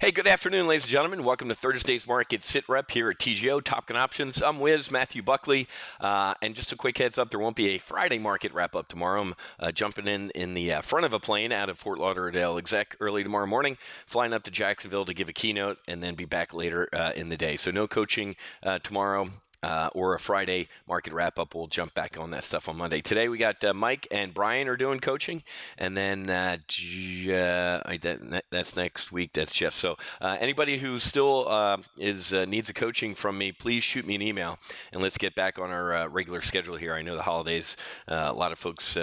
Hey, good afternoon, ladies and gentlemen. Welcome to Thursday's Market Sit Rep here at TGO Topkin Options. I'm Wiz, Matthew Buckley, and just a quick heads up, there won't be a Friday market wrap up tomorrow. I'm jumping in the front of a plane out of Fort Lauderdale Exec early tomorrow morning, flying up to Jacksonville to give a keynote, and then be back later in the day. So no coaching tomorrow. Or a Friday market wrap up. We'll jump back on that stuff on Monday. Today we got Mike and Brian are doing coaching, and then that's next week. That's Jeff. So anybody who still needs a coaching from me, please shoot me an email, and let's get back on our regular schedule here. I know the holidays, a lot of folks.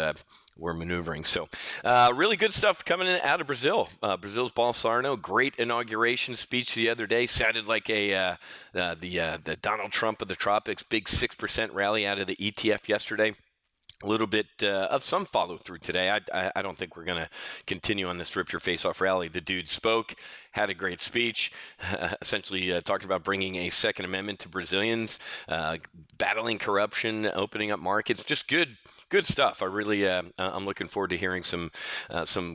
We're maneuvering. So really good stuff coming in out of Brazil. Brazil's Bolsonaro, great inauguration speech the other day. Sounded like the Donald Trump of the tropics, big 6% rally out of the ETF yesterday. A little bit of some follow through today. I don't think we're going to continue on this rip your face off rally. The dude spoke, had a great speech, essentially talking about bringing a Second Amendment to Brazilians, battling corruption, opening up markets. Just good stuff. I really, I'm looking forward to hearing some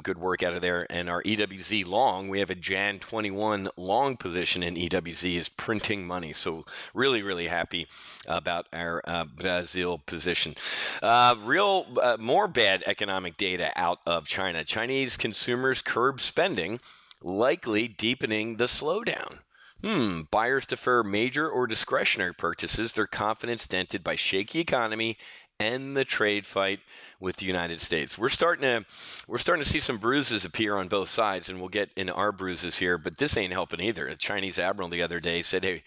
good work out of there. And our EWZ long, we have a Jan 21 long position in EWZ is printing money. So really, really happy about our Brazil position. More bad economic data out of China. Chinese consumers curb spending, likely deepening the slowdown. Buyers defer major or discretionary purchases, their confidence dented by shaky economy and the trade fight with the United States. We're starting to see some bruises appear on both sides, and we'll get into our bruises here, but this ain't helping either. A Chinese admiral the other day said, hey,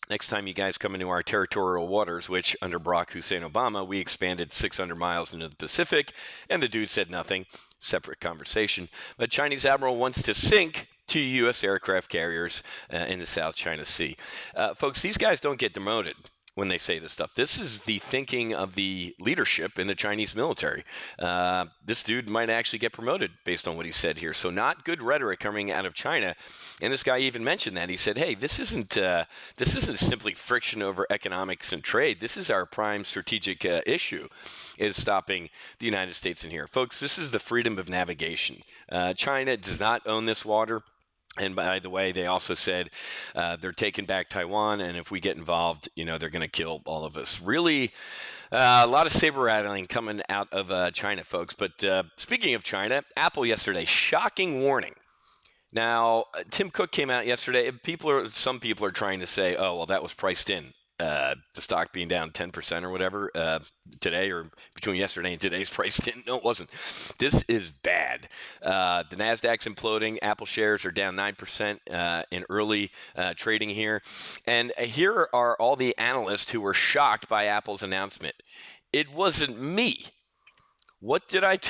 next time you guys come into our territorial waters, which under Barack Hussein Obama, we expanded 600 miles into the Pacific, and the dude said nothing. Separate conversation. But Chinese admiral wants to sink 2 U.S. aircraft carriers in the South China Sea. Folks, these guys don't get demoted when they say this stuff. This is the thinking of the leadership in the Chinese military. This dude might actually get promoted based on what he said here. So not good rhetoric coming out of China. And this guy even mentioned that. He said, hey, this isn't simply friction over economics and trade. This is our prime strategic issue, is stopping the United States in here. Folks, this is the freedom of navigation. China does not own this water. And by the way, they also said they're taking back Taiwan, and if we get involved, they're going to kill all of us. Really, a lot of saber rattling coming out of China, folks. But speaking of China, Apple yesterday, shocking warning. Now, Tim Cook came out yesterday. Some people are trying to say, oh, well, that was priced in. The stock being down 10% or whatever today, or between yesterday and today's price. No, it wasn't. This is bad. The Nasdaq's imploding. Apple shares are down 9% in early trading here. And here are all the analysts who were shocked by Apple's announcement. It wasn't me. What did I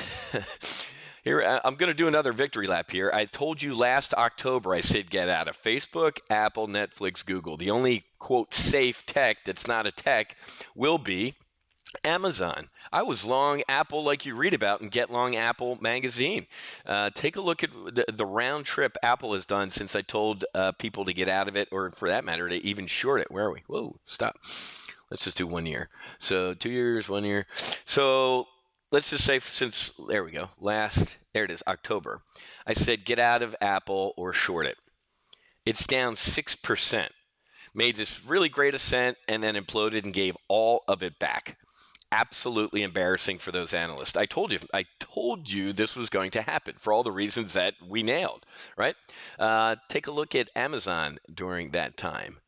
Here, I'm going to do another victory lap here. I told you last October, I said get out of Facebook, Apple, Netflix, Google. The only, quote, safe tech that's not a tech will be Amazon. I was long Apple like you read about in Get Long Apple magazine. Take a look at the round trip Apple has done since I told people to get out of it, or for that matter, to even short it. Where are we? Whoa, stop. Let's just do 1 year. So 2 years, 1 year. So let's just say there we go, there it is, October. I said get out of Apple or short it. It's down 6%. Made this really great ascent and then imploded and gave all of it back. Absolutely embarrassing for those analysts. I told you this was going to happen for all the reasons that we nailed, right? Take a look at Amazon during that time.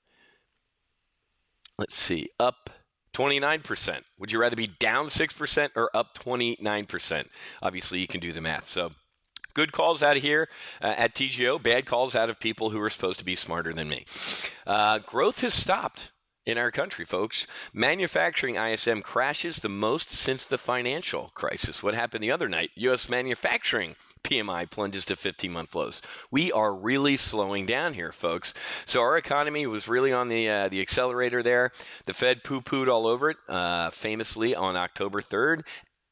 Let's see, up 29%. Would you rather be down 6% or up 29%? Obviously, you can do the math. So good calls out of here at TGO. Bad calls out of people who are supposed to be smarter than me. Growth has stopped in our country, folks. Manufacturing ISM crashes the most since the financial crisis. What happened the other night? U.S. manufacturing PMI plunges to 15-month lows. We are really slowing down here, folks. So our economy was really on the accelerator there. The Fed poo-pooed all over it, famously on October 3rd.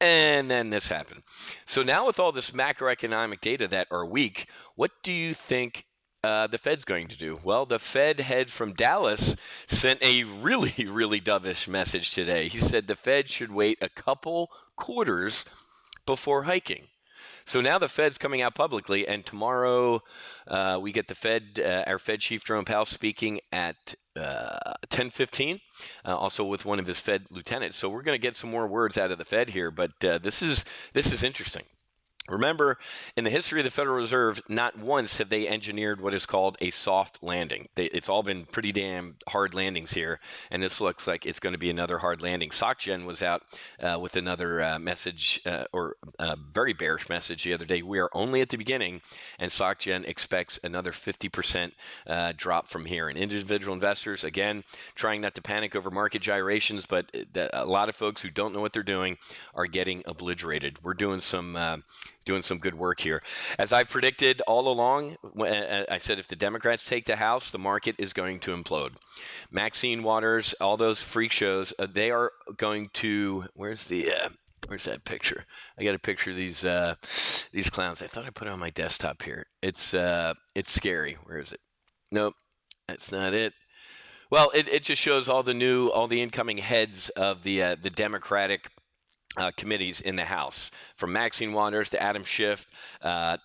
And then this happened. So now with all this macroeconomic data that are weak, what do you think the Fed's going to do? Well, the Fed head from Dallas sent a really, really dovish message today. He said the Fed should wait a couple quarters before hiking. So now the Fed's coming out publicly, and tomorrow we get the Fed, our Fed chief Jerome Powell speaking at 10:15, also with one of his Fed lieutenants. So we're going to get some more words out of the Fed here, but this is interesting. Remember, in the history of the Federal Reserve, not once have they engineered what is called a soft landing. It's all been pretty damn hard landings here, and this looks like it's going to be another hard landing. SocGen was out with another message, or a very bearish message the other day. We are only at the beginning, and SocGen expects another 50% drop from here. And individual investors, again, trying not to panic over market gyrations, but a lot of folks who don't know what they're doing are getting obliterated. We're doing some good work here. As I predicted all along, I said if the Democrats take the House, the market is going to implode. Maxine Waters, all those freak shows, they are going to, where's that picture? I got a picture of these clowns. I thought I put it on my desktop here. It's scary. Where is it? Nope, that's not it. Well, it just shows all the incoming heads of the Democratic committees in the House, from Maxine Waters to Adam Schiff.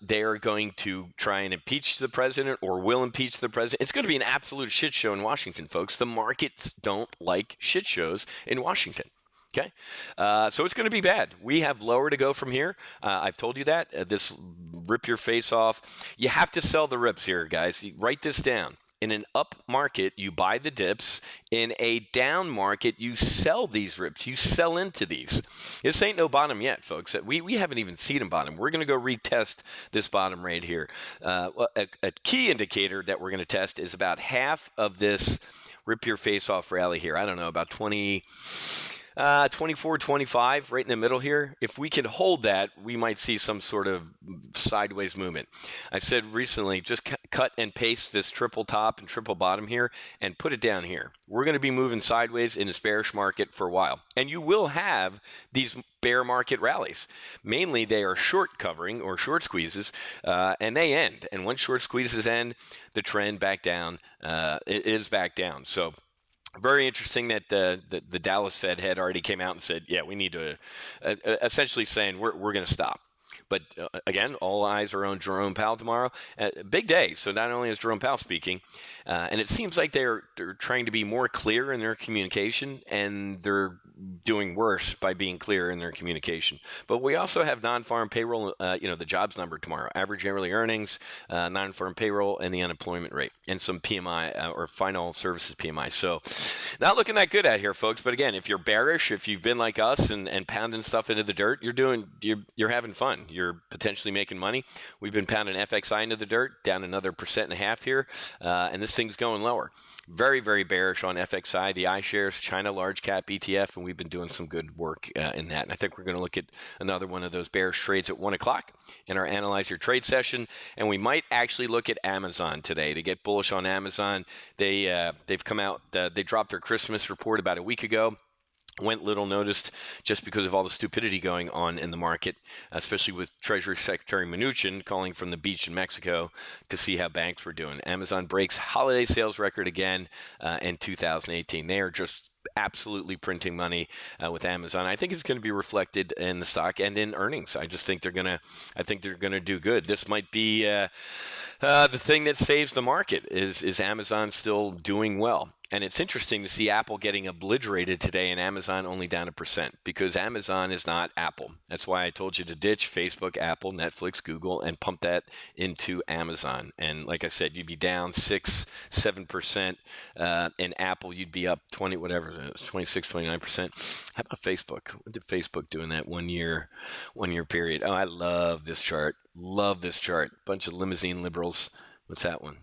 They are going to try and impeach the president, or will impeach the president. It's going to be an absolute shit show in Washington, folks. The markets don't like shit shows in Washington. Okay, so it's going to be bad. We have lower to go from here. I've told you that. This rip your face off. You have to sell the rips here, guys. Write this down. In an up market, you buy the dips. In a down market, you sell these rips. You sell into these. This ain't no bottom yet, folks. We haven't even seen a bottom. We're going to go retest this bottom right here. A key indicator that we're going to test is about half of this rip your face off rally here. I don't know, about 24, 25, right in the middle here. If we can hold that, we might see some sort of sideways movement. I said recently, just cut and paste this triple top and triple bottom here and put it down here. We're going to be moving sideways in this bearish market for a while. And you will have these bear market rallies. Mainly they are short covering or short squeezes, and they end. And once short squeezes end, the trend back down, it is back down. So very interesting that the Dallas Fed had already came out and said, yeah, we need to, essentially saying we're going to stop. But again, all eyes are on Jerome Powell tomorrow. Big day. So not only is Jerome Powell speaking, and it seems like they're trying to be more clear in their communication, and they're doing worse by being clear in their communication. But we also have non-farm payroll, the jobs number tomorrow, average hourly earnings, non-farm payroll, and the unemployment rate, and some PMI or final services PMI. So not looking that good out here, folks. But again, if you're bearish, if you've been like us and pounding stuff into the dirt, you're having fun. You're potentially making money. We've been pounding FXI into the dirt, down another 1.5% here, and this thing's going lower. Very, very bearish on FXI, the iShares China large cap ETF, and we've been doing some good work in that. And I think we're going to look at another one of those bearish trades at 1 o'clock in our Analyze Your Trade session, and we might actually look at Amazon today to get bullish on Amazon. They've come out, they dropped their Christmas report about a week ago. Went little noticed just because of all the stupidity going on in the market, especially with Treasury Secretary Mnuchin calling from the beach in Mexico to see how banks were doing. Amazon breaks holiday sales record again in 2018. They are just absolutely printing money with Amazon. I think it's going to be reflected in the stock and in earnings. I think they're going to do good. This might be the thing that saves the market is Amazon still doing well. And it's interesting to see Apple getting obliterated today and Amazon only down 1%, because Amazon is not Apple. That's why I told you to ditch Facebook, Apple, Netflix, Google, and pump that into Amazon. And like I said, you'd be down 6-7%. In Apple, you'd be up 20, whatever it was, 26, 29%. How about Facebook? What did Facebook do in that 1 year period? Oh, I love this chart. Love this chart. Bunch of limousine liberals. What's that one?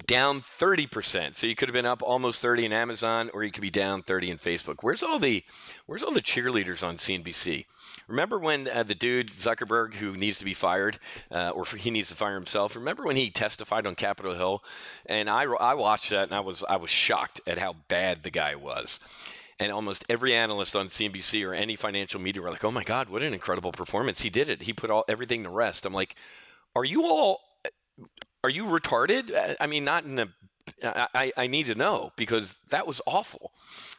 Down 30%. So you could have been up almost 30 in Amazon, or you could be down 30 in Facebook. Where's all the cheerleaders on CNBC? Remember when the dude Zuckerberg, who needs to be fired, or he needs to fire himself? Remember when he testified on Capitol Hill? And I watched that, and I was shocked at how bad the guy was. And almost every analyst on CNBC or any financial media were like, "Oh my God, what an incredible performance! He did it. He put everything to rest." I'm like, Are you retarded? I mean, not in a I need to know because that was awful.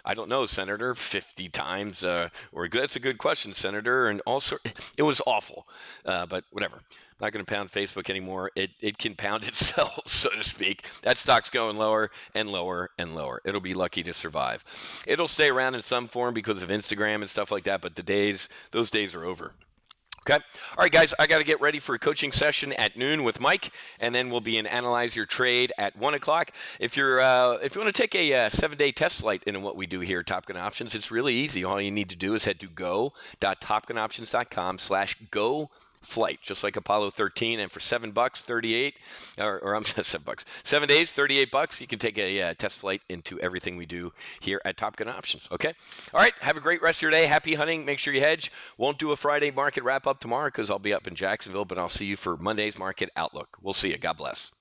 I don't know, Senator, 50 times, or that's a good question, Senator, and also it was awful. But whatever. Not going to pound Facebook anymore. It can pound itself, so to speak. That stock's going lower and lower and lower. It'll be lucky to survive. It'll stay around in some form because of Instagram and stuff like that, but those days are over. Okay. All right, guys, I got to get ready for a coaching session at noon with Mike, and then we'll be in Analyze Your Trade at 1 o'clock. If you want to take a 7-day test flight into what we do here at Top Gun Options, it's really easy. All you need to do is head to go.topgunoptions.com/go flight, just like Apollo 13, and for $7, 38, or I'm $7, 7 days, $38, you can take a test flight into everything we do here at Top Gun Options. Okay. All right. Have a great rest of your day. Happy hunting. Make sure you hedge. Won't do a Friday market wrap up tomorrow because I'll be up in Jacksonville, but I'll see you for Monday's market outlook. We'll see you. God bless.